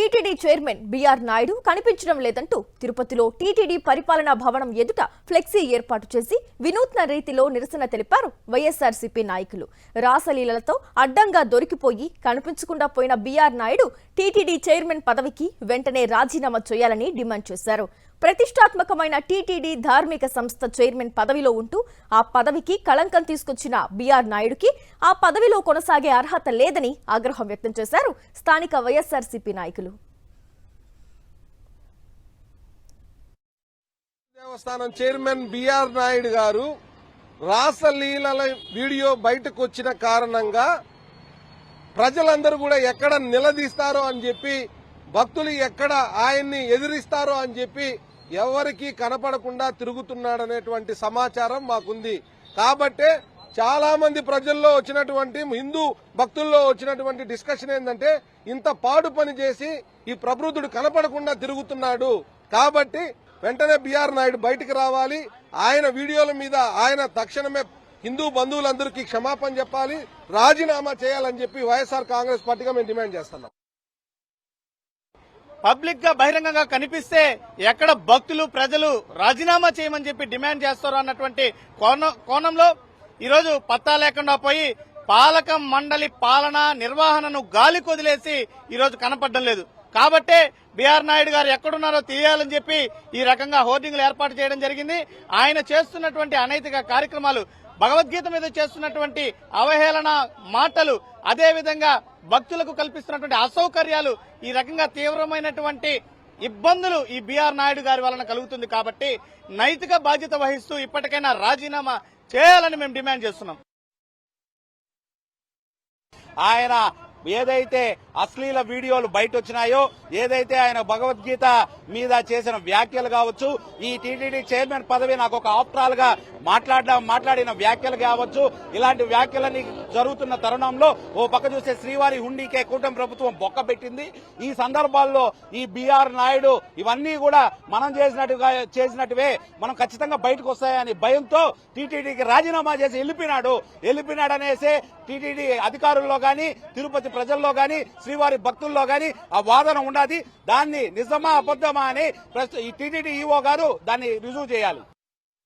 TTD chairman BR Naidu కనిపించడం లేదంటూ తిరుపతిలో టీటీడీ పరిపాలనా భవనం ఎదుట ఫ్లెక్సీ ఏర్పాటు చేసి వినూత్న రీతిలో నిరసన తెలిపారు వైఎస్ఆర్సీపీ నాయకులు. రాసలీలలతో అడ్డంగా దొరికిపోయి కనిపించకుండా పోయిన బీఆర్ నాయుడు టీటీడీ చైర్మన్ పదవికి వెంటనే రాజీనామా చేయాలని డిమాండ్ చేశారు. ప్రతిష్టాత్మకమైన టీటీడీ ధార్మిక సంస్థ చైర్మన్ పదవిలో ఉంటూ ఆ పదవికి కళంకం తీసుకొచ్చిన బీఆర్ నాయుడుకి ఆ పదవిలో కొనసాగే అర్హత లేదని ఆగ్రహం వ్యక్తం చేశారు స్థానిక వైఎస్ఆర్సీపీ నాయకులు. దేవస్థానం చైర్మన్ బీఆర్ నాయుడు గారు రాసలీలల వీడియో బయటకు వచ్చిన కారణంగా ప్రజలందరూ కూడా ఎక్కడ నిలదీస్తారో అని చెప్పి, భక్తులు ఎక్కడ ఆయన్ని ఎదిరిస్తారో అని చెప్పి ఎవరికి కనపడకుండా తిరుగుతున్నాడనేటువంటి సమాచారం మాకుంది. కాబట్టే చాలా మంది ప్రజల్లో వచ్చినటువంటి హిందూ భక్తుల్లో వచ్చినటువంటి డిస్కషన్ ఏంటంటే, ఇంత పాడు పని చేసి ఈ ప్రబుద్ధుడు కనపడకుండా తిరుగుతున్నాడు, కాబట్టి వెంటనే బీఆర్ నాయుడు బయటికి రావాలి, ఆయన వీడియోల మీద ఆయన తక్షణమే హిందూ బంధువులందరికీ క్షమాపణ చెప్పాలి, రాజీనామా చేయాలని చెప్పి వైఎస్ఆర్ కాంగ్రెస్ పార్టీగా మేము డిమాండ్ చేస్తున్నాం. పబ్లిక్ గా బహిరంగంగా కనిపిస్తే ఎక్కడ భక్తులు ప్రజలు రాజీనామా చేయమని చెప్పి డిమాండ్ చేస్తారు అన్నటువంటి కోణంలో ఈరోజు పత్తా లేకుండా పోయి పాలక మండలి పాలన నిర్వహణను గాలి కొదిలేసి ఈరోజు కనపడడం లేదు. కాబట్టే బీఆర్ నాయుడు గారు ఎక్కడున్నారో తెలియాలని చెప్పి ఈ రకంగా హోర్డింగ్లు ఏర్పాటు చేయడం జరిగింది. ఆయన చేస్తున్నటువంటి అనైతిక కార్యక్రమాలు, భగవద్గీత మీద చేస్తున్నటువంటి అవహేళన మాటలు, అదేవిధంగా భక్తులకు కల్పిస్తున్నటువంటి అసౌకర్యాలు, ఈ రకంగా తీవ్రమైనటువంటి ఇబ్బందులు ఈ బీఆర్ నాయుడు గారి వలన కలుగుతుంది. కాబట్టి నైతిక బాధ్యత వహిస్తూ ఇప్పటికైనా రాజీనామా చేయాలని మేము డిమాండ్ చేస్తున్నాం. ఆయన ఏదైతే అశ్లీల వీడియోలు బయట వచ్చినాయో, ఏదైతే ఆయన భగవద్గీత మీద చేసిన వ్యాఖ్యలు కావచ్చు, ఈ టీటీడీ చైర్మన్ పదవి నాకు ఒక ఆప్ట్రాల్ గా మాట్లాడిన వ్యాఖ్యలు కావచ్చు, ఇలాంటి వ్యాఖ్యలన్నీ జరుగుతున్న తరుణంలో ఓ పక్క చూస్తే శ్రీవారి హుండీకే కూటమి ప్రభుత్వం బొక్క పెట్టింది. ఈ సందర్భాల్లో ఈ బీఆర్ నాయుడు ఇవన్నీ కూడా మనం చేసినట్టువే మనం ఖచ్చితంగా బయటకు వస్తాయని భయంతో టీటీడీకి రాజీనామా చేసి వెళ్ళిపోయినాడనేసి టీటీడీ అధికారుల్లో గాని, తిరుపతి ప్రజల్లో గాని, శ్రీవారి భక్తుల్లో గాని ఆ వాదన ఉన్నది. దాన్ని నిజమా అబద్దమా అని ఈ టీటీడీ ఈవో గారు దాన్ని రుజువు చేయాలి.